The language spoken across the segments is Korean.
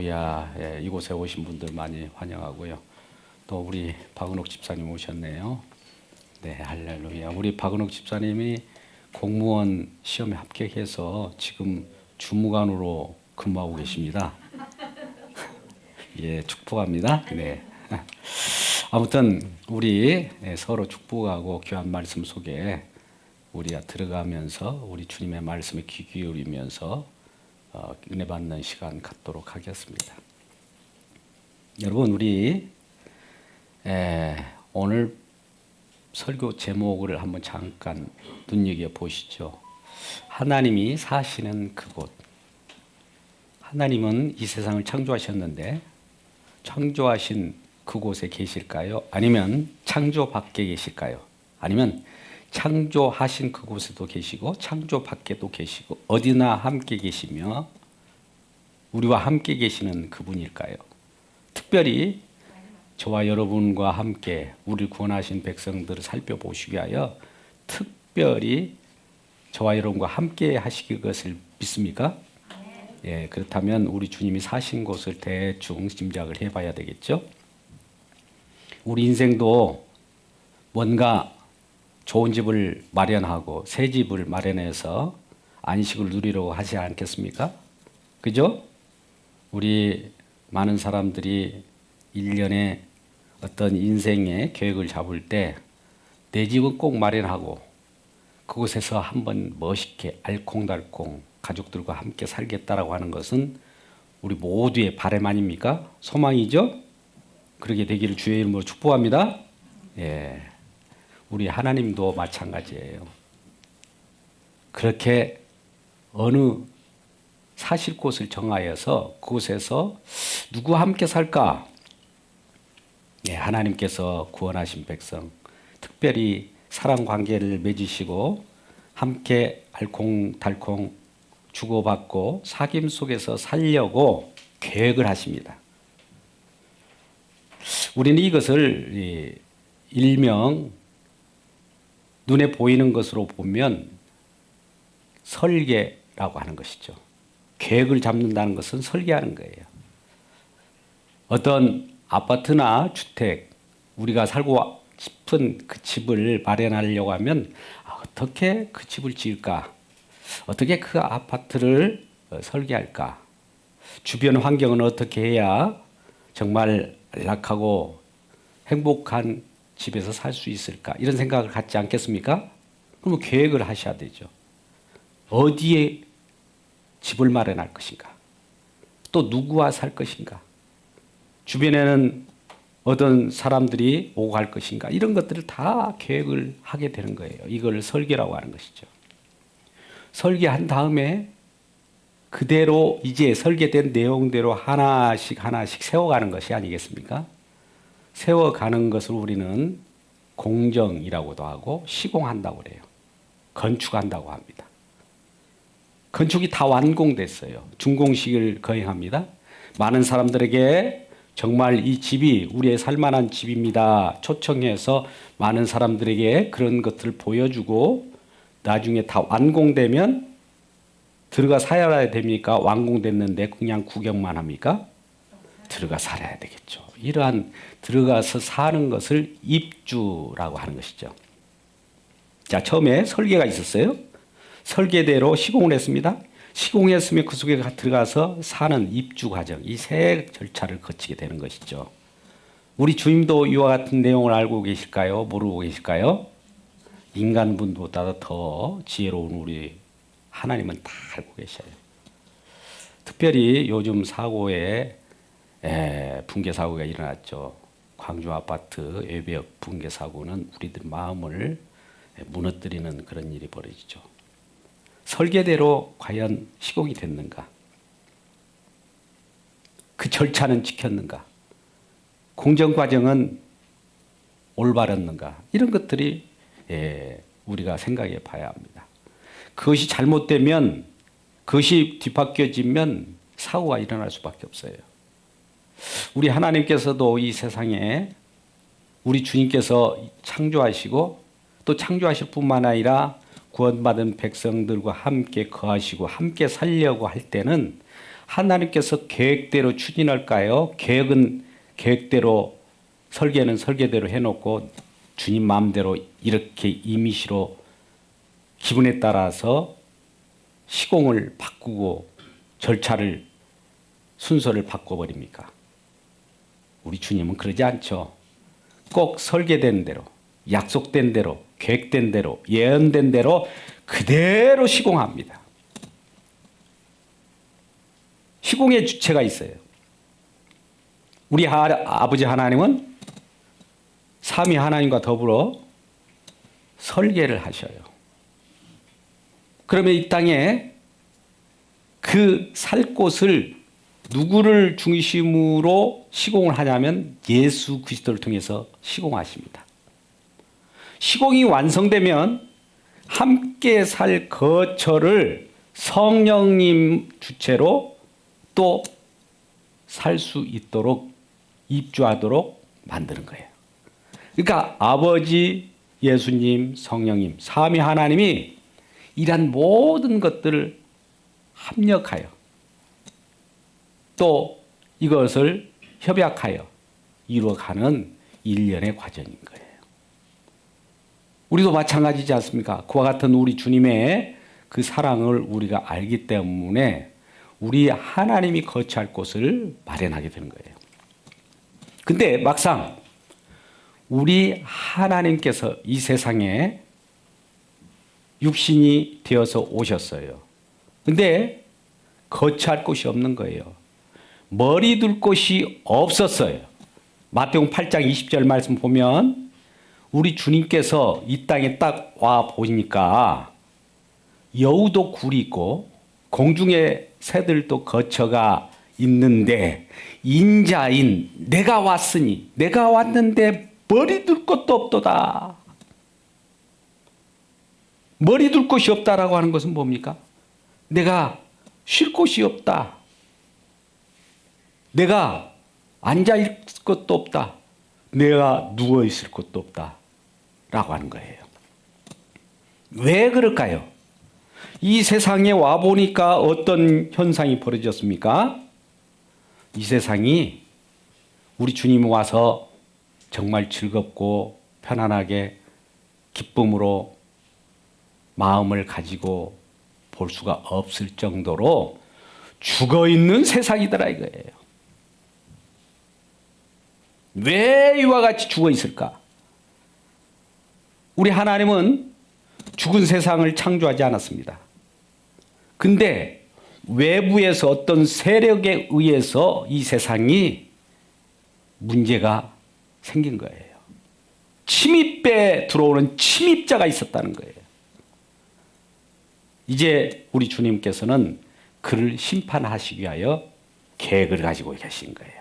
이곳에 오신 분들 많이 환영하고요. 또 우리 박은옥 집사님 오셨네요. 네, 할렐루야. 우리 박은옥 집사님이 공무원 시험에 합격해서 지금 주무관으로 근무하고 계십니다. 예, 축복합니다. 네. 아무튼 우리 서로 축복하고 귀한 말씀 속에 우리가 들어가면서 우리 주님의 말씀에 귀 기울이면서 은혜 받는 시간 갖도록 하겠습니다. 여러분, 우리 오늘 설교 제목을 한번 잠깐 눈여겨보시죠. 하나님이 사시는 그곳. 하나님은 이 세상을 창조하셨는데 창조하신 그곳에 계실까요? 아니면 창조 밖에 계실까요? 아니면 창조하신 그곳에도 계시고 창조 밖에도 계시고 어디나 함께 계시며 우리와 함께 계시는 그분일까요? 특별히 저와 여러분과 함께 우리를 구원하신 백성들을 살펴보시기 위하여 특별히 저와 여러분과 함께 하시길 것을 믿습니까? 예, 그렇다면 우리 주님이 사신 곳을 대충 짐작을 해봐야 되겠죠? 우리 인생도 뭔가 좋은 집을 마련하고 새 집을 마련해서 안식을 누리려고 하지 않겠습니까? 그죠? 우리 많은 사람들이 1년에 어떤 인생의 계획을 잡을 때 내 집은 꼭 마련하고 그곳에서 한번 멋있게 알콩달콩 가족들과 함께 살겠다라고 하는 것은 우리 모두의 바람 아닙니까? 소망이죠? 그렇게 되기를 주의 이름으로 축복합니다. 예. 우리 하나님도 마찬가지예요. 그렇게 어느 사실 곳을 정하여서 그곳에서 누구와 함께 살까? 예, 하나님께서 구원하신 백성, 특별히 사랑 관계를 맺으시고 함께 알콩달콩 주고받고 사귐 속에서 살려고 계획을 하십니다. 우리는 이것을 일명 눈에 보이는 것으로 보면 설계라고 하는 것이죠. 계획을 잡는다는 것은 설계하는 거예요. 어떤 아파트나 주택, 우리가 살고 싶은 그 집을 마련하려고 하면 어떻게 그 집을 지을까? 어떻게 그 아파트를 설계할까? 주변 환경은 어떻게 해야 정말 안락하고 행복한 집에서 살 수 있을까? 이런 생각을 갖지 않겠습니까? 그러면 계획을 하셔야 되죠. 어디에 집을 마련할 것인가? 또 누구와 살 것인가? 주변에는 어떤 사람들이 오고 갈 것인가? 이런 것들을 다 계획을 하게 되는 거예요. 이걸 설계라고 하는 것이죠. 설계한 다음에 그대로 이제 설계된 내용대로 하나씩 하나씩 세워가는 것이 아니겠습니까? 세워가는 것을 우리는 공정이라고도 하고 시공한다고 그래요. 건축한다고 합니다. 건축이 다 완공됐어요. 준공식을 거행합니다. 많은 사람들에게 정말 이 집이 우리의 살만한 집입니다. 초청해서 많은 사람들에게 그런 것들을 보여주고 나중에 다 완공되면 들어가 살아야 됩니까? 완공됐는데 그냥 구경만 합니까? 들어가 살아야 되겠죠. 이러한 들어가서 사는 것을 입주라고 하는 것이죠. 자, 처음에 설계가 있었어요. 설계대로 시공을 했습니다. 시공했으면 그 속에 들어가서 사는 입주 과정, 이 세 절차를 거치게 되는 것이죠. 우리 주님도 이와 같은 내용을 알고 계실까요? 모르고 계실까요? 인간분보다 더 지혜로운 우리 하나님은 다 알고 계셔요. 특별히 요즘 사고에 붕괴 사고가 일어났죠. 광주 아파트 외벽 붕괴 사고는 우리들 마음을 무너뜨리는 그런 일이 벌어지죠. 설계대로 과연 시공이 됐는가? 그 절차는 지켰는가? 공정 과정은 올바랐는가? 이런 것들이 우리가 생각해 봐야 합니다. 그것이 잘못되면, 그것이 뒤바뀌어지면 사고가 일어날 수밖에 없어요. 우리 하나님께서도 이 세상에 우리 주님께서 창조하시고 또 창조하실 뿐만 아니라 구원받은 백성들과 함께 거하시고 함께 살려고 할 때는 하나님께서 계획대로 추진할까요? 계획은 계획대로, 설계는 설계대로 해놓고 주님 마음대로 이렇게 임의시로 기분에 따라서 시공을 바꾸고 절차를, 순서를 바꿔버립니까? 우리 주님은 그러지 않죠. 꼭 설계된 대로, 약속된 대로, 계획된 대로, 예언된 대로 그대로 시공합니다. 시공의 주체가 있어요. 우리 아버지 하나님은 삼위 하나님과 더불어 설계를 하셔요. 그러면 이 땅에 그 살 곳을 누구를 중심으로 시공을 하냐면 예수 그리스도를 통해서 시공하십니다. 시공이 완성되면 함께 살 거처를 성령님 주체로 또 살 수 있도록 입주하도록 만드는 거예요. 그러니까 아버지, 예수님, 성령님, 삼위 하나님이 이런 모든 것들을 합력하여 또 이것을 협약하여 이루어가는 일련의 과정인 거예요. 우리도 마찬가지지 않습니까? 그와 같은 우리 주님의 그 사랑을 우리가 알기 때문에 우리 하나님이 거처할 곳을 마련하게 되는 거예요. 근데 막상 우리 하나님께서 이 세상에 육신이 되어서 오셨어요. 근데 거처할 곳이 없는 거예요. 머리 둘 곳이 없었어요. 마태복음 8장 20절 말씀 보면 우리 주님께서 이 땅에 딱 와 보니까 여우도 굴이 있고 공중의 새들도 거처가 있는데 인자인 내가 왔으니, 내가 왔는데 머리 둘 곳도 없도다. 머리 둘 곳이 없다라고 하는 것은 뭡니까? 내가 쉴 곳이 없다. 내가 앉아 있을 것도 없다. 내가 누워 있을 것도 없다. 라고 하는 거예요. 왜 그럴까요? 이 세상에 와보니까 어떤 현상이 벌어졌습니까? 이 세상이 우리 주님이 와서 정말 즐겁고 편안하게 기쁨으로 마음을 가지고 볼 수가 없을 정도로 죽어있는 세상이더라 이거예요. 왜 이와 같이 죽어있을까? 우리 하나님은 죽은 세상을 창조하지 않았습니다. 근데 외부에서 어떤 세력에 의해서 이 세상이 문제가 생긴 거예요. 침입에 들어오는 침입자가 있었다는 거예요. 이제 우리 주님께서는 그를 심판하시기 위하여 계획을 가지고 계신 거예요.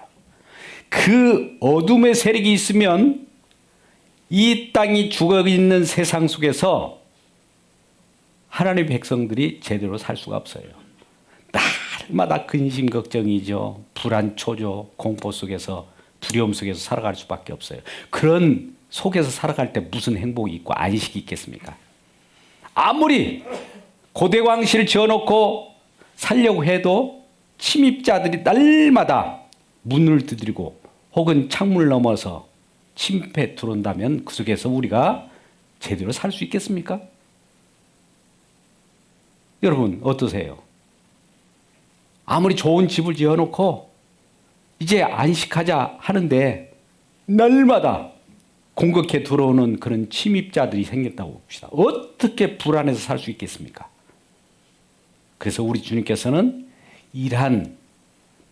그 어둠의 세력이 있으면 이 땅이 죽어있는 세상 속에서 하나님의 백성들이 제대로 살 수가 없어요. 날마다 근심 걱정이죠. 불안 초조 공포 속에서, 두려움 속에서 살아갈 수밖에 없어요. 그런 속에서 살아갈 때 무슨 행복이 있고 안식이 있겠습니까? 아무리 고대광실을 지어놓고 살려고 해도 침입자들이 날마다 문을 두드리고 혹은 창문을 넘어서 침입해 들어온다면 그 속에서 우리가 제대로 살 수 있겠습니까? 여러분 어떠세요? 아무리 좋은 집을 지어놓고 이제 안식하자 하는데 날마다 공격해 들어오는 그런 침입자들이 생겼다고 봅시다. 어떻게 불안해서 살 수 있겠습니까? 그래서 우리 주님께서는 이러한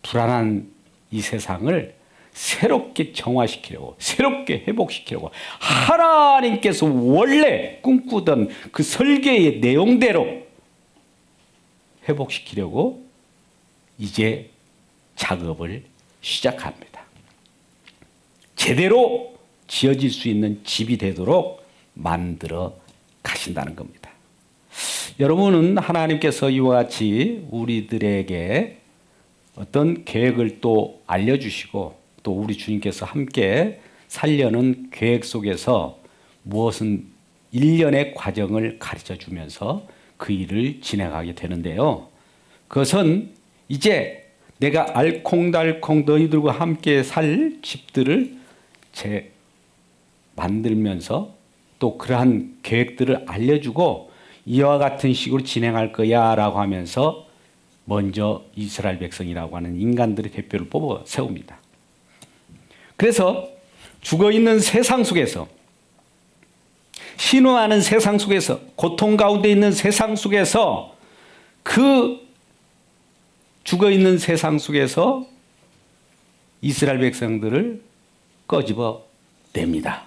불안한 이 세상을 새롭게 정화시키려고, 새롭게 회복시키려고 하나님께서 원래 꿈꾸던 그 설계의 내용대로 회복시키려고 이제 작업을 시작합니다. 제대로 지어질 수 있는 집이 되도록 만들어 가신다는 겁니다. 여러분은 하나님께서 이와 같이 우리들에게 어떤 계획을 또 알려주시고 또 우리 주님께서 함께 살려는 계획 속에서 무엇은 일련의 과정을 가르쳐 주면서 그 일을 진행하게 되는데요. 그것은 이제 내가 알콩달콩 너희들과 함께 살 집들을 만들면서 또 그러한 계획들을 알려주고 이와 같은 식으로 진행할 거야 라고 하면서 먼저 이스라엘 백성이라고 하는 인간들의 대표를 뽑아 세웁니다. 그래서 죽어있는 세상 속에서, 신음하는 세상 속에서, 고통 가운데 있는 세상 속에서, 그 죽어있는 세상 속에서 이스라엘 백성들을 꺼집어 냅니다.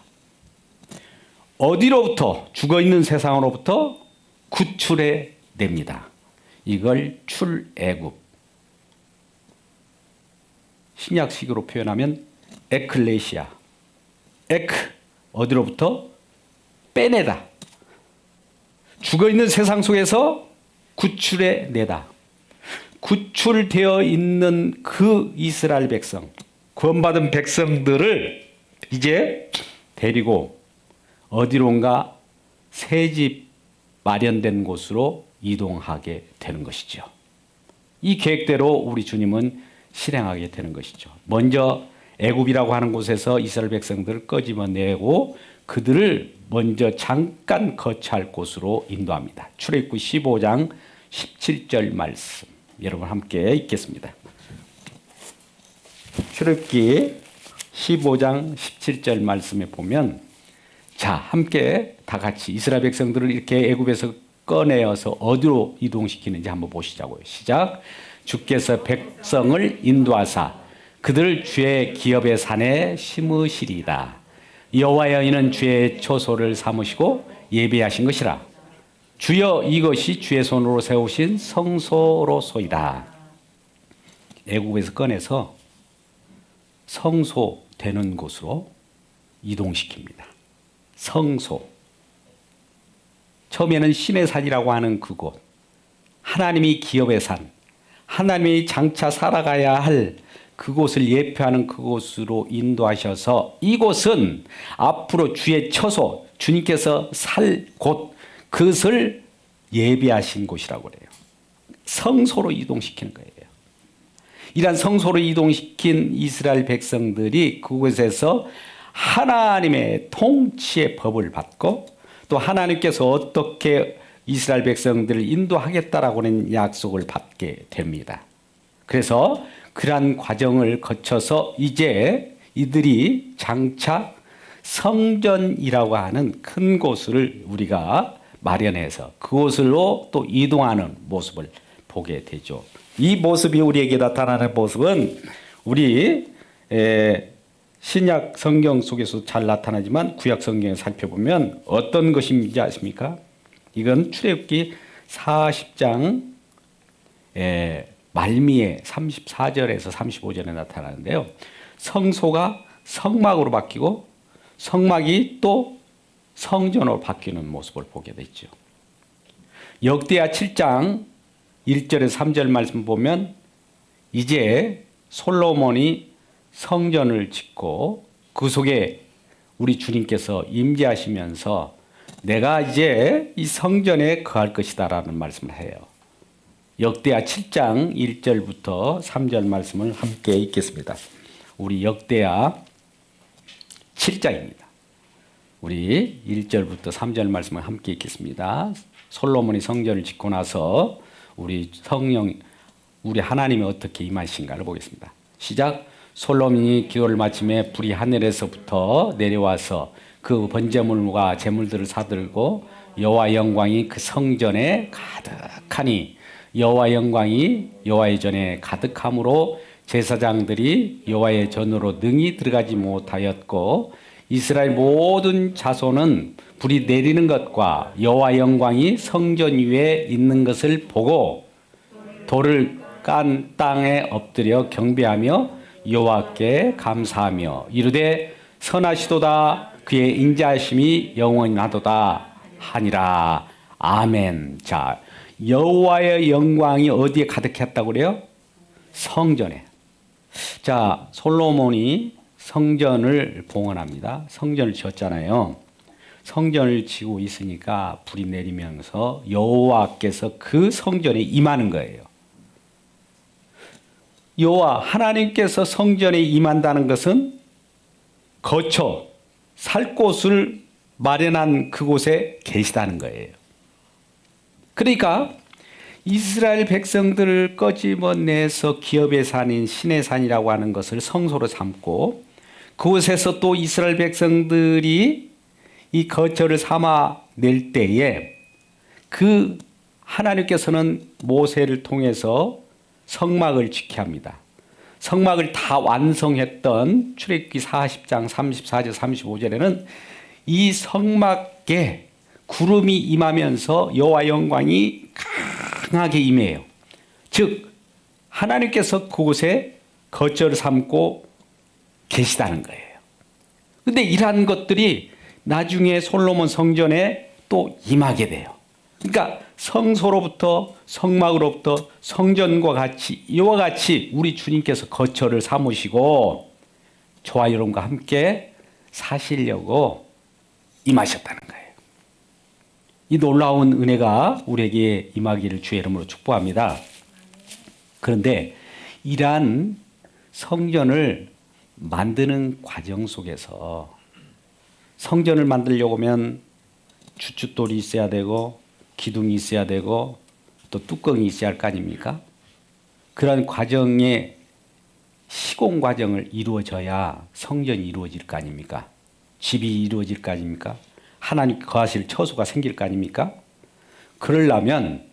어디로부터? 죽어있는 세상으로부터 구출해 냅니다. 이걸 출애굽. 신약식으로 표현하면 에클레시아. 에크, 어디로부터? 빼내다. 죽어있는 세상 속에서 구출해 내다. 구출되어 있는 그 이스라엘 백성, 구원받은 백성들을 이제 데리고 어디론가 새 집 마련된 곳으로 이동하게 되는 것이죠. 이 계획대로 우리 주님은 실행하게 되는 것이죠. 먼저 애굽이라고 하는 곳에서 이스라엘 백성들을 끄집어내고 그들을 먼저 잠깐 거처할 곳으로 인도합니다. 출애굽기 15장 17절 말씀, 여러분 함께 읽겠습니다. 출애굽기 15장 17절 말씀에 보면, 자, 함께 다 같이 이스라엘 백성들을 이렇게 애굽에서 꺼내어서 어디로 이동시키는지 한번 보시자고요. 시작. 주께서 백성을 인도하사 그들을 주의 기업의 산에 심으시리이다. 여호와여, 이는 주의 초소를 삼으시고 예비하신 것이라. 주여, 이것이 주의 손으로 세우신 성소로소이다. 애국에서 꺼내서 성소되는 곳으로 이동시킵니다. 성소. 처음에는 신의 산이라고 하는 그곳, 하나님이 기업의 산, 하나님이 장차 살아가야 할 그곳을 예표하는 그곳으로 인도하셔서 이곳은 앞으로 주의 처소, 주님께서 살 곳, 그것을 예비하신 곳이라고 그래요. 성소로 이동시키는 거예요. 이러한 성소로 이동시킨 이스라엘 백성들이 그곳에서 하나님의 통치의 법을 받고 또 하나님께서 어떻게 이스라엘 백성들을 인도하겠다라고 하는 약속을 받게 됩니다. 그래서 그러한 과정을 거쳐서 이제 이들이 장차 성전이라고 하는 큰 곳을 우리가 마련해서 그곳으로 또 이동하는 모습을 보게 되죠. 이 모습이 우리에게 나타나는 모습은 우리 신약 성경 속에서 잘 나타나지만 구약 성경을 살펴보면 어떤 것인지 아십니까? 이건 출애굽기 40장 말미에 34절에서 35절에 나타나는데요. 성소가 성막으로 바뀌고 성막이 또 성전으로 바뀌는 모습을 보게 됐죠. 역대하 7장 1절에서 3절 말씀 보면 이제 솔로몬이 성전을 짓고 그 속에 우리 주님께서 임재하시면서 내가 이제 이 성전에 거할 것이다라는 말씀을 해요. 역대하 7장 1절부터 3절 말씀을 함께 읽겠습니다. 우리 역대하 7장입니다. 우리 1절부터 3절 말씀을 함께 읽겠습니다. 솔로몬이 성전을 짓고 나서 우리 성령, 우리 하나님이 어떻게 임하신가를 보겠습니다. 시작. 솔로몬이 기도를 마침에 불이 하늘에서부터 내려와서 그 번제물과 제물들을 사들고 여호와 영광이 그 성전에 가득하니 여호와 영광이 여호와의 전에 가득함으로 제사장들이 여호와의 전으로 능히 들어가지 못하였고 이스라엘 모든 자손은 불이 내리는 것과 여호와 영광이 성전 위에 있는 것을 보고 돌을 깐 땅에 엎드려 경배하며 여호와께 감사하며 이르되 선하시도다, 그의 인자하심이 영원하도다 하니라. 아멘. 자, 여호와의 영광이 어디에 가득했다고 그래요? 성전에. 자, 솔로몬이 성전을 봉헌합니다. 성전을 지었잖아요. 성전을 지고 있으니까 불이 내리면서 여호와께서 그 성전에 임하는 거예요. 여호와 하나님께서 성전에 임한다는 것은 거처, 살 곳을 마련한 그곳에 계시다는 거예요. 그러니까 이스라엘 백성들을 꺼집어내서 기업의 산인 신의 산이라고 하는 것을 성소로 삼고 그곳에서 또 이스라엘 백성들이 이 거처를 삼아낼 때에 그 하나님께서는 모세를 통해서 성막을 지켜야 합니다. 성막을 다 완성했던 출애굽기 40장 34절 35절에는 이 성막에 구름이 임하면서 여호와 영광이 강하게 임해요. 즉 하나님께서 그곳에 거처를 삼고 계시다는 거예요. 그런데 이러한 것들이 나중에 솔로몬 성전에 또 임하게 돼요. 그러니까 성소로부터 성막으로부터 성전과 같이 이와 같이 우리 주님께서 거처를 삼으시고 저와 여러분과 함께 사시려고 임하셨다는 거예요. 이 놀라운 은혜가 우리에게 임하기를 주의 이름으로 축복합니다. 그런데 이러한 성전을 만드는 과정 속에서 성전을 만들려고 하면 주춧돌이 있어야 되고 기둥이 있어야 되고 또 뚜껑이 있어야 할 거 아닙니까? 그런 과정의 시공 과정을 이루어져야 성전이 이루어질 거 아닙니까? 집이 이루어질 거 아닙니까? 하나님 거하실 처소가 생길 거 아닙니까? 그러려면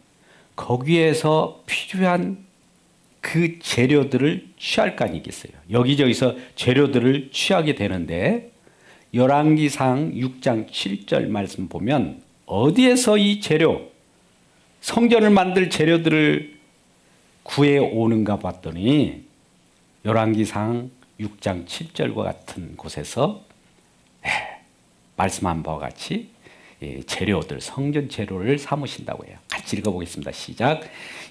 거기에서 필요한 그 재료들을 취할 거 아니겠어요? 여기저기서 재료들을 취하게 되는데 열왕기상 6장 7절 말씀 보면 어디에서 이 재료, 성전을 만들 재료들을 구해 오는가 봤더니 열왕기상 6장 7절과 같은 곳에서 말씀한 바와 같이 재료들, 성전 재료를 삼으신다고 해요. 같이 읽어보겠습니다. 시작.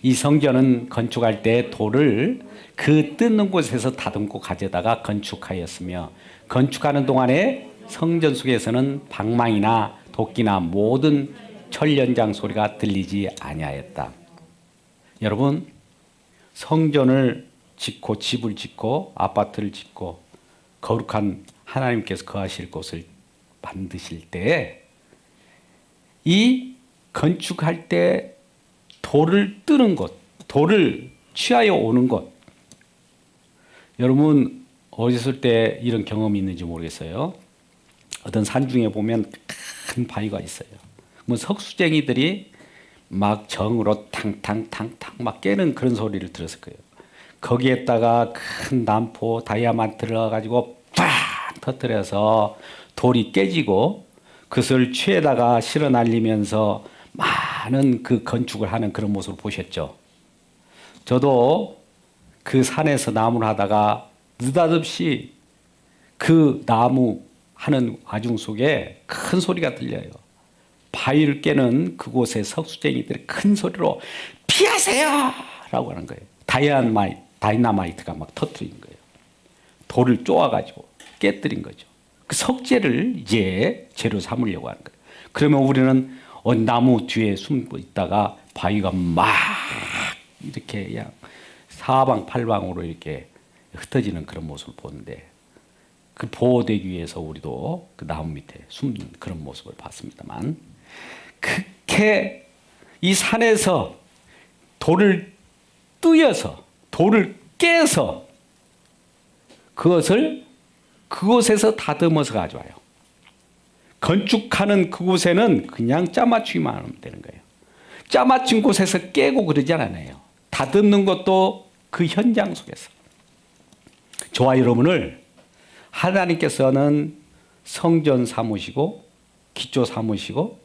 이 성전은 건축할 때 돌을 그 뜯는 곳에서 다듬고 가져다가 건축하였으며 건축하는 동안에 성전 속에서는 방망이나 도끼나 모든 철연장 소리가 들리지 아니하였다. 여러분, 성전을 짓고 집을 짓고 아파트를 짓고 거룩한 하나님께서 거하실 곳을 만드실 때 이 건축할 때 돌을 뜨는 곳, 돌을 취하여 오는 곳. 여러분 어렸을 때 이런 경험이 있는지 모르겠어요. 어떤 산중에 보면 큰 바위가 있어요. 뭐 석수쟁이들이 막 정으로 탕탕탕탕 막 깨는 그런 소리를 들었을 거예요. 거기에다가 큰 난포 다이아만트를 넣어가지고 팍 터뜨려서 돌이 깨지고 그것을 취에다가 실어 날리면서 많은 그 건축을 하는 그런 모습을 보셨죠. 저도 그 산에서 나무를 하다가 느닷없이 그 나무 하는 와중 속에 큰 소리가 들려요. 바위를 깨는 그곳에 석수쟁이들이 큰 소리로 피하세요! 라고 하는 거예요. 다이나마이트가 막 터뜨린 거예요. 돌을 쪼아가지고 깨뜨린 거죠. 그 석재를 이제 재료 삼으려고 하는 거예요. 그러면 우리는 나무 뒤에 숨고 있다가 바위가 막 이렇게 그냥 사방팔방으로 이렇게 흩어지는 그런 모습을 보는데 그 보호되기 위해서 우리도 그 나무 밑에 숨는 그런 모습을 봤습니다만 그렇게 이 산에서 돌을 뜯어서 돌을 깨서 그것을 그곳에서 다듬어서 가져와요. 건축하는 그곳에는 그냥 짜맞추기만 하면 되는 거예요. 짜맞춘 곳에서 깨고 그러지 않아요. 다듬는 것도 그 현장 속에서. 저와 여러분을 하나님께서는 성전 삼으시고 기초 삼으시고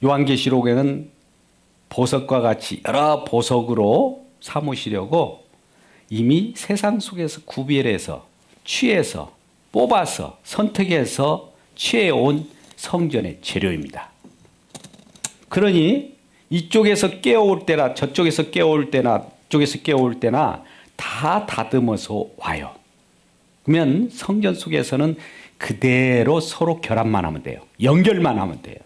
요한계시록에는 보석과 같이 여러 보석으로 삼으시려고 이미 세상 속에서 구별해서 취해서 뽑아서 선택해서 취해온 성전의 재료입니다. 그러니 이쪽에서 깨어올 때나 저쪽에서 깨어올 때나 쪽에서 깨어올 때나 다 다듬어서 와요. 그러면 성전 속에서는 그대로 서로 결합만 하면 돼요. 연결만 하면 돼요.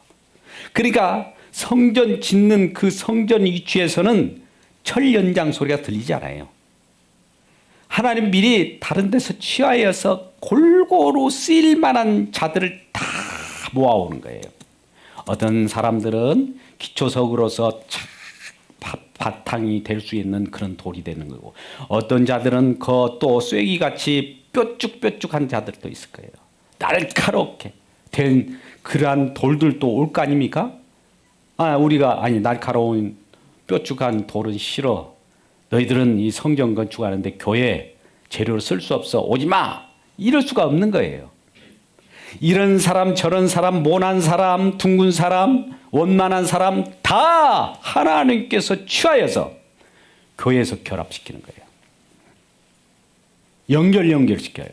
그러니까 성전 짓는 그 성전 위치에서는 철연장 소리가 들리지 않아요. 하나님 미리 다른 데서 취하여서 골고루 쓰일 만한 자들을 다 모아오는 거예요. 어떤 사람들은 기초석으로서 바탕이 될 수 있는 그런 돌이 되는 거고, 어떤 자들은 그 또 쐐기같이 뾰족뾰족한 자들도 있을 거예요. 날카롭게 된 그러한 돌들도 올 거 아닙니까? 아니 날카로운 뾰족한 돌은 싫어. 너희들은 이 성전 건축하는데 교회 재료를 쓸 수 없어. 오지 마. 이럴 수가 없는 거예요. 이런 사람 저런 사람 모난 사람 둥근 사람 원만한 사람 다 하나님께서 취하여서 교회에서 결합시키는 거예요. 연결시켜요.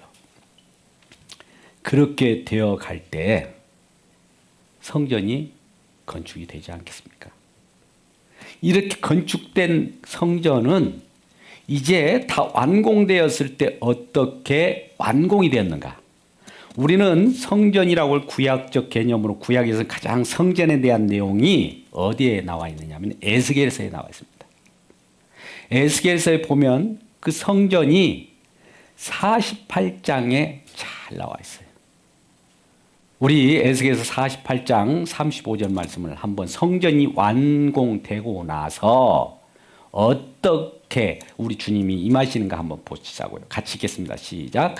그렇게 되어 갈 때 성전이 건축이 되지 않겠습니까? 이렇게 건축된 성전은 이제 다 완공되었을 때 어떻게 완공이 되었는가? 우리는 성전이라고 할 구약적 개념으로 구약에서 가장 성전에 대한 내용이 어디에 나와 있느냐면 에스겔서에 나와 있습니다. 에스겔서에 보면 그 성전이 48장에 잘 나와 있어요. 우리 에스겔서 48장 35절 말씀을 한번 성전이 완공되고 나서 어떻게 우리 주님이 임하시는가 한번 보시자고요. 같이 읽겠습니다. 시작.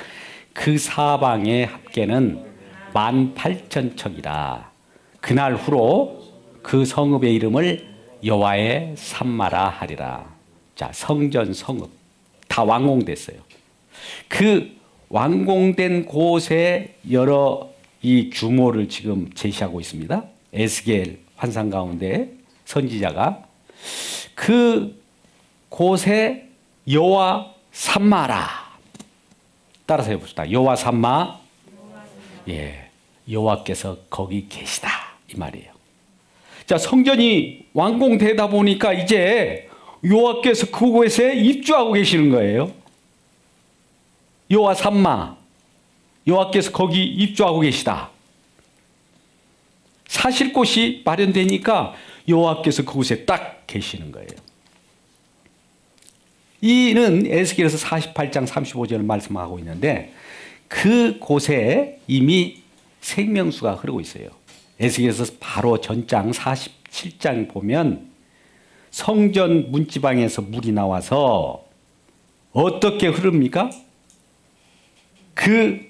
그 사방의 합계는 18,000척이라. 그날 후로 그 성읍의 이름을 여호와의 산마라 하리라. 자, 성전 성읍 다 완공됐어요. 그 완공된 곳에 여러 이 규모를 지금 제시하고 있습니다. 에스겔 환상 가운데 선지자가 그 곳에 여호와 산마라. 따라서 해봅시다. 여호와 산마. 예, 여호와께서 거기 계시다 이 말이에요. 자, 성전이 완공되다 보니까 이제 여호와께서 그곳에 입주하고 계시는 거예요. 여호와 산마. 여호와께서 거기 입주하고 계시다. 사실 곳이 마련되니까 여호와께서 그곳에 딱 계시는 거예요. 이는 에스겔에서 48장 35절을 말씀하고 있는데 그곳에 이미 생명수가 흐르고 있어요. 에스겔에서 바로 전장 47장 보면 성전 문지방에서 물이 나와서 어떻게 흐릅니까? 그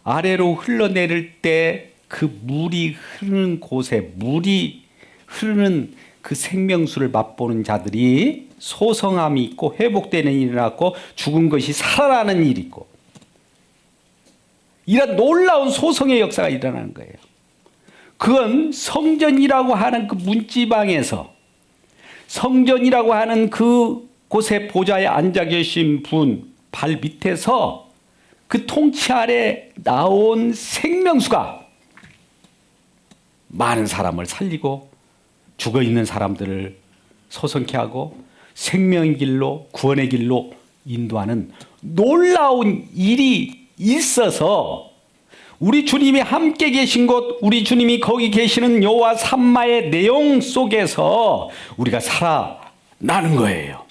아래로 흘러내릴 때 그 물이 흐르는 곳에 물이 흐르는 그 생명수를 맛보는 자들이 소성함이 있고 회복되는 일이 있고 죽은 것이 살아나는 일이 있고 이런 놀라운 소성의 역사가 일어나는 거예요. 그건 성전이라고 하는 그 문지방에서 성전이라고 하는 그 곳에 보좌에 앉아 계신 분 발 밑에서 그 통치 아래 나온 생명수가 많은 사람을 살리고 죽어있는 사람들을 소성케 하고 생명의 길로 구원의 길로 인도하는 놀라운 일이 있어서 우리 주님이 함께 계신 곳, 우리 주님이 거기 계시는 여호와 산마의 내용 속에서 우리가 살아나는 거예요.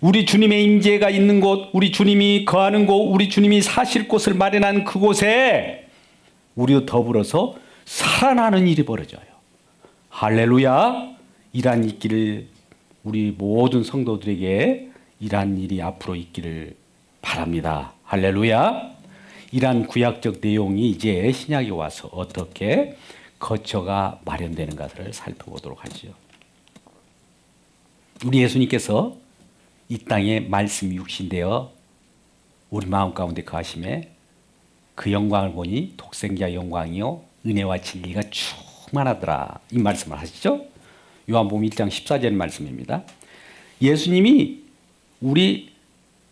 우리 주님의 임재가 있는 곳, 우리 주님이 거하는 곳, 우리 주님이 사실 곳을 마련한 그곳에 우리도 더불어서 살아나는 일이 벌어져요. 할렐루야. 이러한 있기를 우리 모든 성도들에게 이러한 일이 앞으로 있기를 바랍니다. 할렐루야. 이러한 구약적 내용이 이제 신약에 와서 어떻게 거처가 마련되는 것을 살펴보도록 하죠. 우리 예수님께서 이 땅에 말씀이 육신되어 우리 마음 가운데 거하심에 그 영광을 보니 독생자 영광이요 은혜와 진리가 충만하더라. 이 말씀을 하시죠. 요한복음 1장 14절 말씀입니다. 예수님이 우리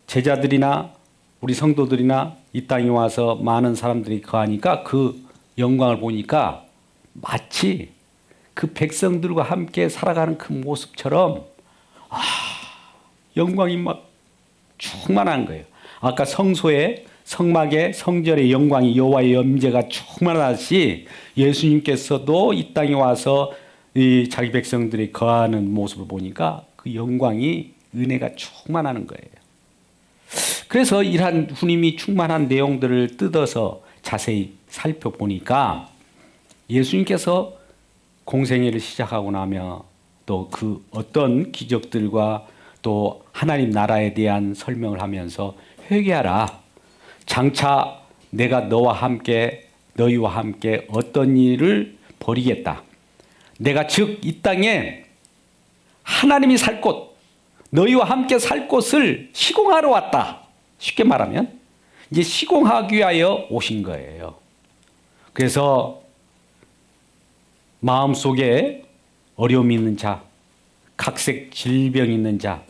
제자들이나 우리 성도들이나 이 땅에 와서 많은 사람들이 거하니까 그 영광을 보니까 마치 그 백성들과 함께 살아가는 그 모습처럼 영광이 막 충만한 거예요. 아까 성소에 성막의 성전의 영광이 여호와의 임재가 충만하듯이 예수님께서도 이 땅에 와서 이 자기 백성들이 거하는 모습을 보니까 그 영광이 은혜가 충만하는 거예요. 그래서 이러한 주님이 충만한 내용들을 뜯어서 자세히 살펴보니까 예수님께서 공생애를 시작하고 나며 또 그 어떤 기적들과 또 하나님 나라에 대한 설명을 하면서 회개하라. 장차 내가 너희와 함께 어떤 일을 벌이겠다. 내가 즉 이 땅에 하나님이 살 곳, 너희와 함께 살 곳을 시공하러 왔다. 쉽게 말하면 이제 시공하기 위하여 오신 거예요. 그래서 마음속에 어려움이 있는 자, 각색 질병이 있는 자,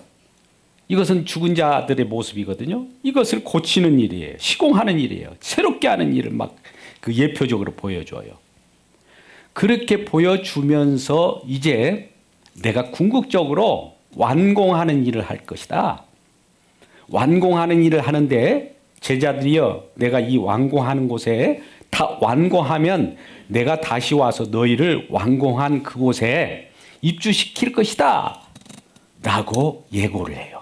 이것은 죽은 자들의 모습이거든요. 이것을 고치는 일이에요. 시공하는 일이에요. 새롭게 하는 일을 막 그 예표적으로 보여줘요. 그렇게 보여주면서 이제 내가 궁극적으로 완공하는 일을 할 것이다. 완공하는 일을 하는데 제자들이여, 내가 이 완공하는 곳에 다 완공하면 내가 다시 와서 너희를 완공한 그곳에 입주시킬 것이다 라고 예고를 해요.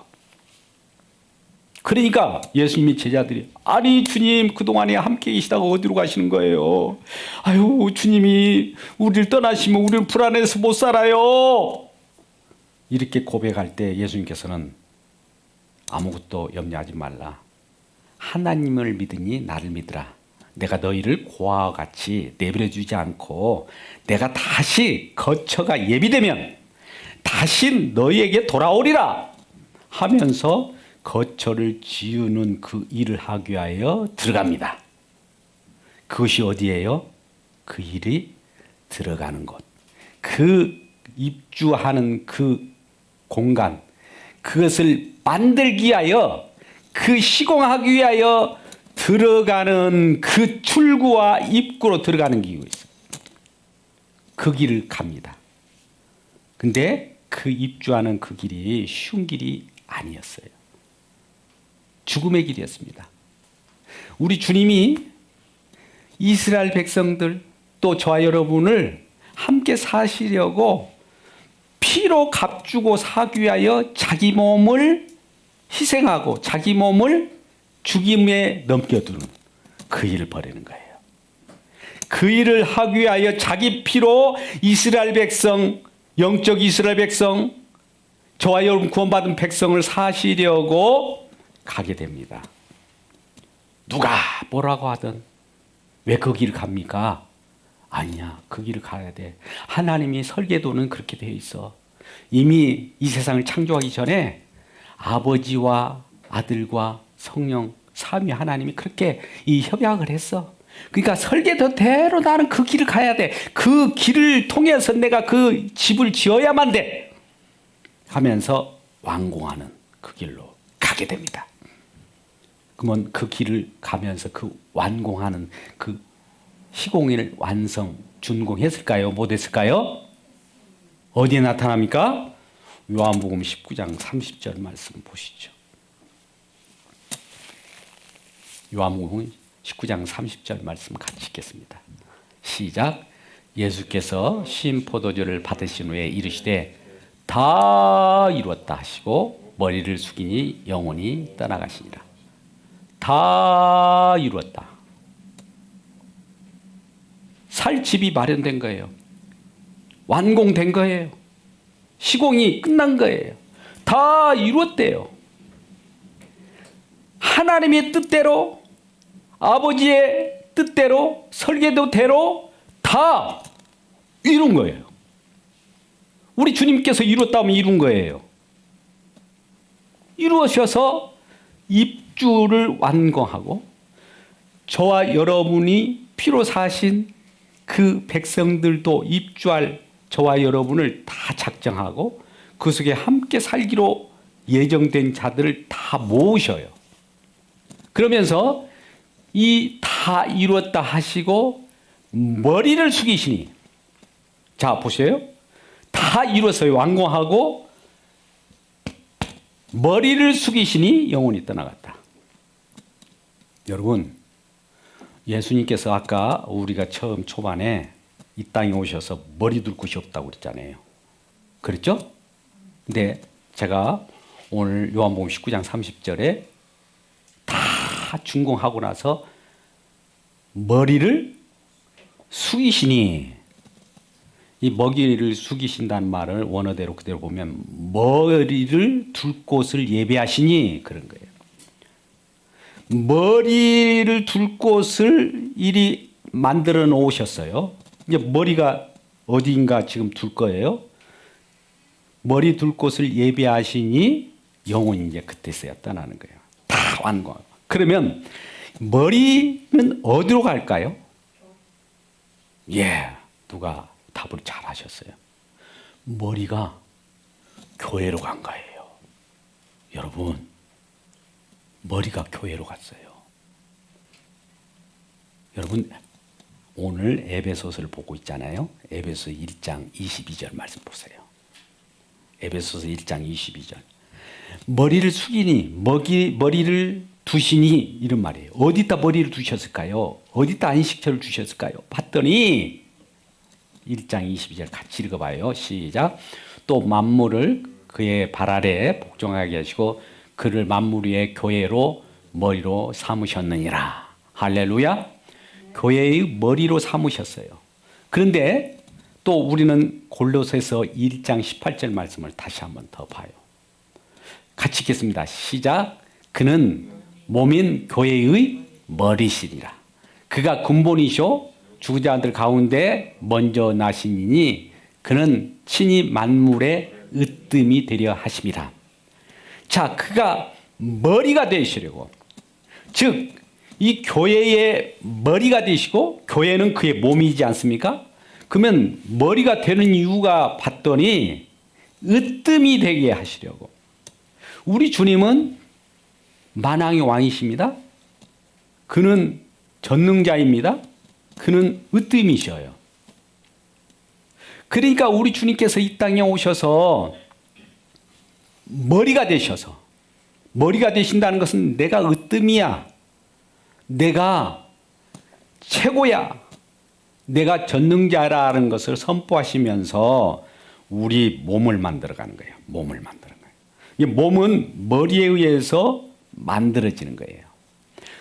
그러니까 예수님이 제자들이, 아니 주님 그동안에 함께 계시다가 어디로 가시는 거예요? 아유 주님이 우리를 떠나시면 우리는 불안해서 못 살아요. 이렇게 고백할 때 예수님께서는 아무것도 염려하지 말라. 하나님을 믿으니 나를 믿으라. 내가 너희를 고아와 같이 내버려 두지 않고 내가 다시 거처가 예비되면 다시 너희에게 돌아오리라 하면서 거처를 지우는 그 일을 하기 위하여 들어갑니다. 그것이 어디예요? 그 일이 들어가는 곳. 그 입주하는 그 공간, 그것을 만들기 위하여, 그 시공하기 위하여 들어가는 그 출구와 입구로 들어가는 길이 있어요. 그 길을 갑니다. 근데 그 입주하는 그 길이 쉬운 길이 아니었어요. 죽음의 길이었습니다. 우리 주님이 이스라엘 백성들 또 저와 여러분을 함께 사시려고 피로 값주고 사기 위하여 자기 몸을 희생하고 자기 몸을 죽임에 넘겨두는 그 일을 벌이는 거예요. 그 일을 하기 위하여 자기 피로 이스라엘 백성, 영적 이스라엘 백성, 저와 여러분 구원받은 백성을 사시려고 가게 됩니다. 누가 뭐라고 하든 왜 그 길을 갑니까? 아니야, 그 길을 가야 돼. 하나님이 설계도는 그렇게 되어 있어. 이미 이 세상을 창조하기 전에 아버지와 아들과 성령 삼위 하나님이 그렇게 이 협약을 했어. 그러니까 설계도대로 나는 그 길을 가야 돼. 그 길을 통해서 내가 그 집을 지어야만 돼 하면서 완공하는 그 길로 가게 됩니다. 그러면 그 길을 가면서 그 완공하는 그 시공을 완성, 준공했을까요? 못했을까요? 어디에 나타납니까? 요한복음 19장 30절 말씀 보시죠. 요한복음 19장 30절 말씀 같이 읽겠습니다. 시작. 예수께서 신 포도주를 받으신 후에 이르시되 다 이루었다 하시고 머리를 숙이니 영혼이 떠나가시니라. 다 이루었다. 살 집이 마련된 거예요. 완공된 거예요. 시공이 끝난 거예요. 다 이루었대요. 하나님의 뜻대로, 아버지의 뜻대로, 설계도대로 다 이룬 거예요. 우리 주님께서 이뤘다면 이룬 거예요. 이루어셔서 입주를 완공하고 저와 여러분이 피로 사신 그 백성들도 입주할 저와 여러분을 다 작정하고 그 속에 함께 살기로 예정된 자들을 다 모으셔요. 그러면서 이 다 이루었다 하시고 머리를 숙이시니, 자 보세요. 다 이루었어요. 완공하고 머리를 숙이시니 영혼이 떠나갔다. 여러분, 예수님께서 아까 우리가 처음 초반에 이 땅에 오셔서 머리 둘 곳이 없다고 그랬잖아요. 그랬죠? 근데 제가 오늘 요한복음 19장 30절에 다 준공하고 나서 머리를 숙이시니, 이 머리를 숙이신다는 말을 원어대로 그대로 보면 머리를 둘 곳을 예비하시니 그런 거예요. 머리를 둘 곳을 이리 만들어 놓으셨어요. 이제 머리가 어디인가 지금 둘 거예요. 머리 둘 곳을 예비하시니 영혼이 이제 그때서야 떠나는 거예요. 다 완공. 그러면 머리는 어디로 갈까요? 예, 누가 답을 잘 하셨어요. 머리가 교회로 간 거예요. 여러분, 머리가 교회로 갔어요. 여러분, 오늘 에베소서를 보고 있잖아요. 에베소 1장 22절 말씀 보세요. 에베소서 1장 22절. 머리를 숙이니, 머리를 두시니, 이런 말이에요. 어디다 머리를 두셨을까요? 어디다 안식처를 두셨을까요? 봤더니 1장 22절 같이 읽어봐요. 시작. 또 만물을 그의 발 아래 복종하게 하시고 그를 만물 위에 교회로 머리로 삼으셨느니라. 할렐루야. 교회의 머리로 삼으셨어요. 그런데 또 우리는 골로새서 1장 18절 말씀을 다시 한번 더 봐요. 같이 읽겠습니다. 시작. 그는 몸인 교회의 머리시리라. 그가 근본이시오 죽은 자들 가운데 먼저 나시니 그는 친히 만물의 으뜸이 되려 하심이라. 자, 그가 머리가 되시려고, 즉 이 교회의 머리가 되시고 교회는 그의 몸이지 않습니까? 그러면 머리가 되는 이유가 봤더니 으뜸이 되게 하시려고. 우리 주님은 만왕의 왕이십니다. 그는 전능자입니다. 그는 으뜸이셔요. 그러니까 우리 주님께서 이 땅에 오셔서 머리가 되셔서, 머리가 되신다는 것은 내가 으뜸이야, 내가 최고야, 내가 전능자라는 것을 선포하시면서 우리 몸을 만들어가는 거예요. 몸을 만드는 거예요. 이 몸은 머리에 의해서 만들어지는 거예요.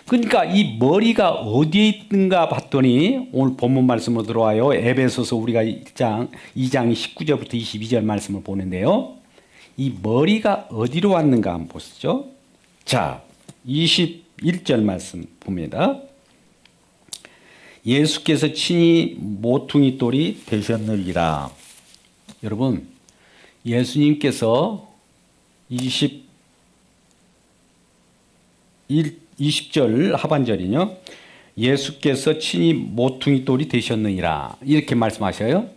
그러니까 이 머리가 어디에 있는가 봤더니 오늘 본문 말씀으로 들어와요. 에베소서 우리가 2장 19절부터 22절 말씀을 보는데요. 이 머리가 어디로 왔는가 한번 보시죠. 자, 21절 말씀 봅니다. 예수께서 친히 모퉁이 돌이 되셨느니라. 여러분, 예수님께서 20절 하반절이요. 예수께서 친히 모퉁이 돌이 되셨느니라. 이렇게 말씀하셔요.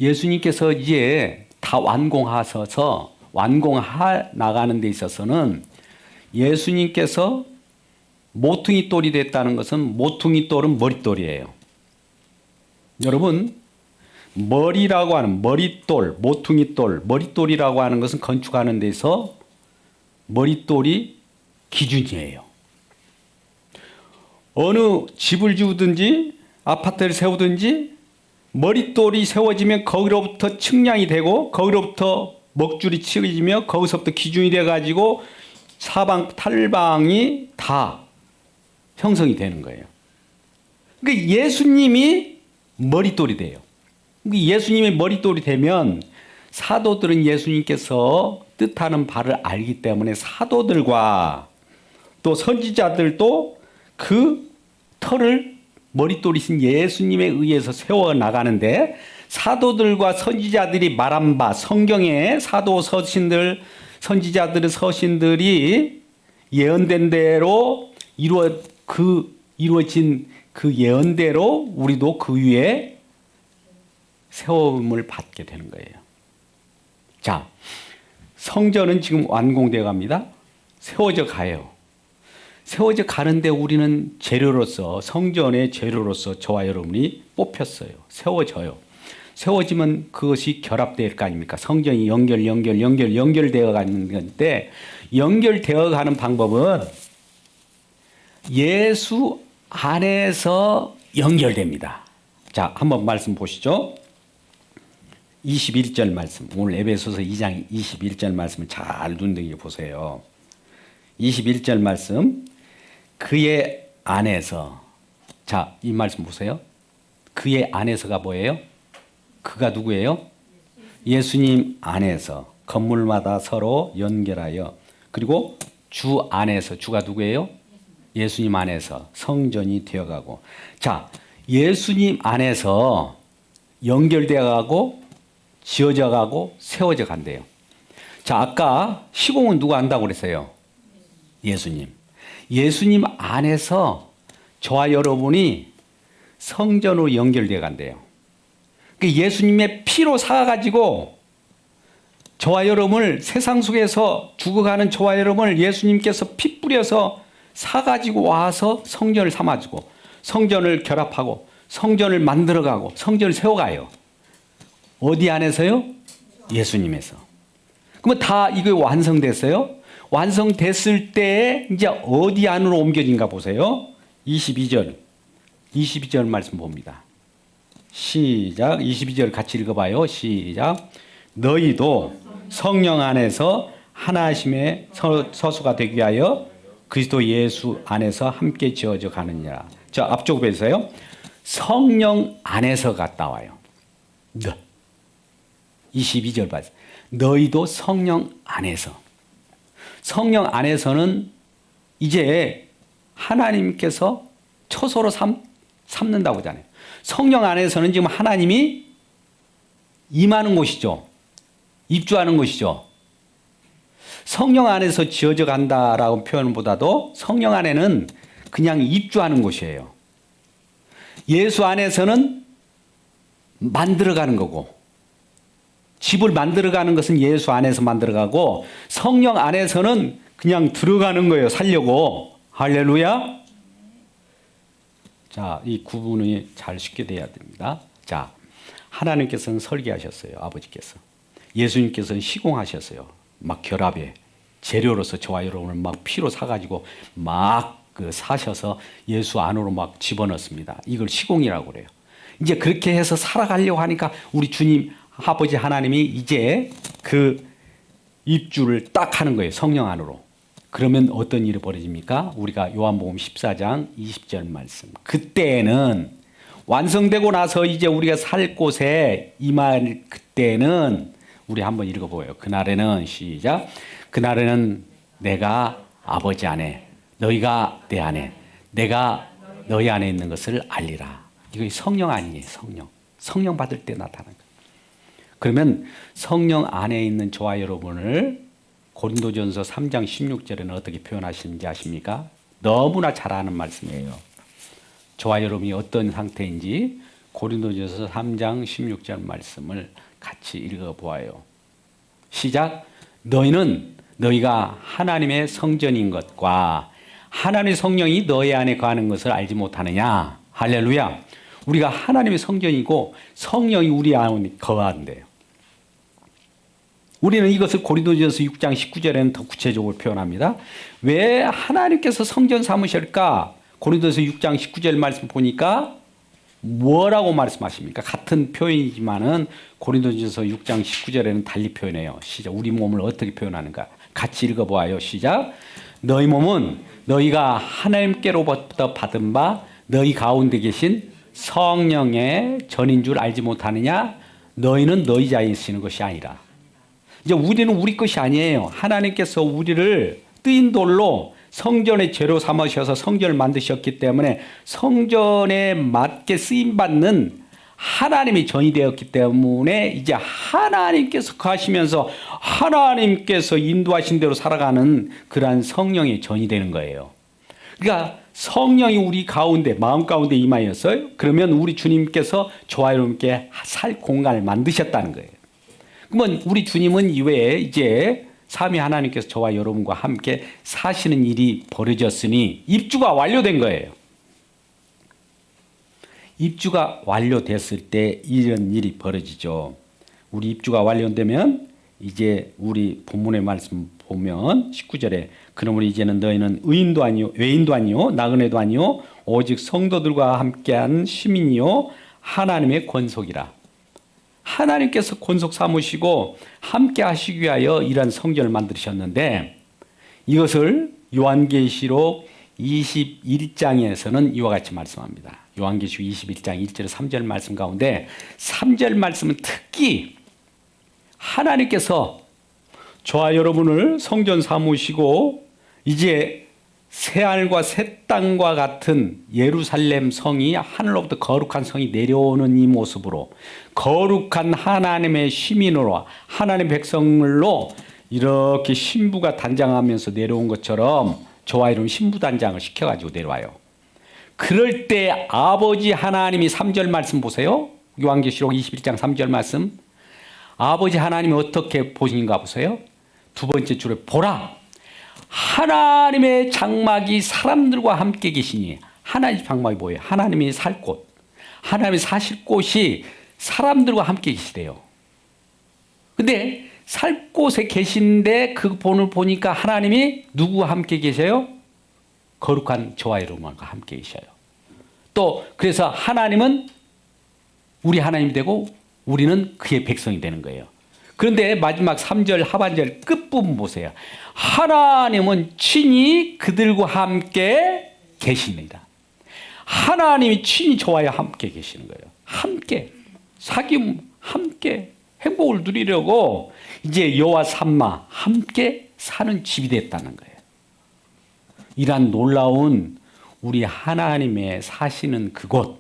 예수님께서 이제 다 완공하셔서 완공하 나가는 데 있어서는 예수님께서 모퉁이 돌이 됐다는 것은 모퉁이 돌은 머릿돌이에요. 여러분, 머리라고 하는 머릿돌, 모퉁이 돌, 머릿돌이라고 하는 것은 건축하는 데서 머릿돌이 기준이에요. 어느 집을 지우든지 아파트를 세우든지 머릿돌이 세워지면 거기로부터 측량이 되고 거기로부터 먹줄이 치어지며 거기서부터 기준이 돼가지고 사방 탈방이 다 형성이 되는 거예요. 그러니까 예수님이 머릿돌이 돼요. 예수님이 머릿돌이 되면 사도들은 예수님께서 뜻하는 바를 알기 때문에 사도들과 또 선지자들도 그 터를 머릿돌이신 예수님에 의해서 세워나가는데, 사도들과 선지자들이 말한 바, 성경에 사도 서신들, 선지자들의 서신들이 예언된 대로 이루어진 그 예언대로 우리도 그 위에 세움을 받게 되는 거예요. 자, 성전은 지금 완공되어 갑니다. 세워져 가요. 세워져 가는데 우리는 재료로서, 성전의 재료로서 저와 여러분이 뽑혔어요. 세워져요. 세워지면 그것이 결합될 거 아닙니까? 성전이 연결되어 가는 건데, 연결되어 가는 방법은 예수 안에서 연결됩니다. 자, 한번 말씀 보시죠. 21절 말씀. 오늘 에베소서 2장 21절 말씀을 잘 눈여겨 보세요. 21절 말씀. 그의 안에서. 자, 이 말씀 보세요. 그의 안에서가 뭐예요? 그가 누구예요? 예수님 안에서 건물마다 서로 연결하여, 그리고 주 안에서, 주가 누구예요? 예수님 안에서 성전이 되어가고. 자, 예수님 안에서 연결되어 가고 지어져 가고 세워져 간대요. 자, 아까 시공은 누가 한다고 그랬어요? 예수님. 예수님 안에서 저와 여러분이 성전으로 연결되어 간대요. 예수님의 피로 사가지고 저와 여러분을, 세상 속에서 죽어가는 저와 여러분을 예수님께서 피 뿌려서 사가지고 와서 성전을 삼아주고, 성전을 결합하고, 성전을 만들어가고, 성전을 세워가요. 어디 안에서요? 예수님에서. 그러면 다 이거 완성됐어요? 완성됐을 때 이제 어디 안으로 옮겨진가 보세요. 22절 말씀 봅니다. 시작. 22절 같이 읽어봐요. 시작. 너희도 성령 안에서 하나심의 서수가 되기 위하여 그리스도 예수 안에서 함께 지어져 가느니라. 저 앞쪽 보세요. 성령 안에서 갔다 와요. 22절 봐요. 너희도 성령 안에서. 성령 안에서는 이제 하나님께서 처소로 삼는다고 하잖아요. 성령 안에서는 지금 하나님이 임하는 곳이죠. 입주하는 곳이죠. 성령 안에서 지어져 간다라고 표현보다도 성령 안에는 그냥 입주하는 곳이에요. 예수 안에서는 만들어가는 거고, 집을 만들어가는 것은 예수 안에서 만들어가고, 성령 안에서는 그냥 들어가는 거예요. 살려고. 할렐루야. 자, 이 구분이 잘 쉽게 돼야 됩니다. 자, 하나님께서는 설계하셨어요. 아버지께서. 예수님께서는 시공하셨어요. 막 결합에 재료로서 저와 여러분을 막 피로 사가지고 막 사셔서 예수 안으로 막 집어넣습니다. 이걸 시공이라고 그래요. 이제 그렇게 해서 살아가려고 하니까 우리 주님 아버지 하나님이 이제 그 입주를 딱 하는 거예요. 성령 안으로. 그러면 어떤 일이 벌어집니까? 우리가 요한복음 14장 20절 말씀. 그때는 완성되고 나서 이제 우리가 살 곳에 임할 그때는 우리 한번 읽어보아요. 그날에는 시작. 그날에는 내가 아버지 안에, 너희가 내 안에, 내가 너희 안에 있는 것을 알리라. 이거 성령 아니에요. 성령. 성령 받을 때 나타나는 거예요. 그러면 성령 안에 있는 저와 여러분을 고린도전서 3장 16절에는 어떻게 표현하시는지 아십니까? 너무나 잘 아는 말씀이에요. 저와 여러분이 어떤 상태인지 고린도전서 3장 16절 말씀을 같이 읽어보아요. 시작. 너희는 너희가 하나님의 성전인 것과 하나님의 성령이 너희 안에 거하는 것을 알지 못하느냐. 할렐루야. 우리가 하나님의 성전이고 성령이 우리 안에 거한대요. 우리는 이것을 고린도전서 6장 19절에는 더 구체적으로 표현합니다. 왜 하나님께서 성전 삼으실까? 고린도전서 6장 19절 말씀 보니까 뭐라고 말씀하십니까? 같은 표현이지만은 고린도전서 6장 19절에는 달리 표현해요. 시작. 우리 몸을 어떻게 표현하는가? 같이 읽어보아요. 시작. 너희 몸은 너희가 하나님께로부터 받은 바 너희 가운데 계신 성령의 전인 줄 알지 못하느냐? 너희는 너희 자신이 쓰는 것이 아니라. 이제 우리는 우리 것이 아니에요. 하나님께서 우리를 뜨인 돌로 성전의 재료 삼으셔서 성전을 만드셨기 때문에 성전에 맞게 쓰임받는 하나님이 전이 되었기 때문에 이제 하나님께서 거하시면서 하나님께서 인도하신 대로 살아가는 그러한 성령의 전이 되는 거예요. 그러니까 성령이 우리 가운데, 마음 가운데 임하였어요. 그러면 우리 주님께서 저와 여러분께 살 공간을 만드셨다는 거예요. 그러면 우리 주님은 이외에 이제 삼위 하나님께서 저와 여러분과 함께 사시는 일이 벌어졌으니 입주가 완료된 거예요. 입주가 완료됐을 때 이런 일이 벌어지죠. 우리 입주가 완료되면 이제 우리 본문의 말씀 보면 19절에 그러므로 이제는 너희는 의인도 아니요 외인도 아니요 나그네도 아니요 오직 성도들과 함께한 시민이요 하나님의 권속이라. 하나님께서 권속 삼으시고 함께 하시기 위하여 이러한 성전을 만드셨는데 이것을 요한계시록 21장에서는 이와 같이 말씀합니다. 요한계시록 21장 1절 3절 말씀 가운데 3절 말씀은 특히 하나님께서 저와 여러분을 성전 삼으시고 이제 새하늘과 새 땅과 같은 예루살렘 성이 하늘로부터 거룩한 성이 내려오는 이 모습으로 거룩한 하나님의 시민으로 하나님의 백성으로 이렇게 신부가 단장하면서 내려온 것처럼 저와 여러분 신부 단장을 시켜가지고 내려와요. 그럴 때 아버지 하나님이 3절 말씀 보세요. 요한계시록 21장 3절 말씀. 아버지 하나님이 어떻게 보시는가 보세요. 두 번째 줄에 보라. 하나님의 장막이 사람들과 함께 계시니 하나님의 장막이 뭐예요? 하나님이 살 곳. 하나님이 사실 곳이 사람들과 함께 계시대요. 근데 살 곳에 계신데 그 본을 보니까 하나님이 누구와 함께 계세요? 거룩한 저와 여러분과 함께 계셔요. 또 그래서 하나님은 우리 하나님이 되고 우리는 그의 백성이 되는 거예요. 그런데 마지막 3절 하반절 끝부분 보세요. 하나님은 친히 그들과 함께 계십니다. 하나님이 친히 저와 함께 계시는 거예요. 함께 사귐 함께 행복을 누리려고 이제 여호와 삼마 함께 사는 집이 됐다는 거예요. 이러한 놀라운 우리 하나님의 사시는 그곳,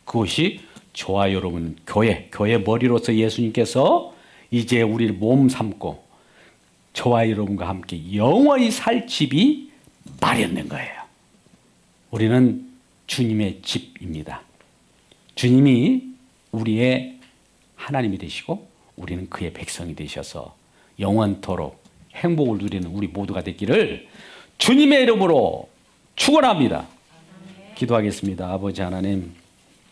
그것이 저와 여러분 교회 머리로서 예수님께서 이제 우리를 몸 삼고 저와 여러분과 함께 영원히 살 집이 마련된 거예요. 우리는 주님의 집입니다. 주님이 우리의 하나님이 되시고 우리는 그의 백성이 되셔서 영원토록 행복을 누리는 우리 모두가 되기를 주님의 이름으로 축원합니다. 기도하겠습니다. 아버지 하나님,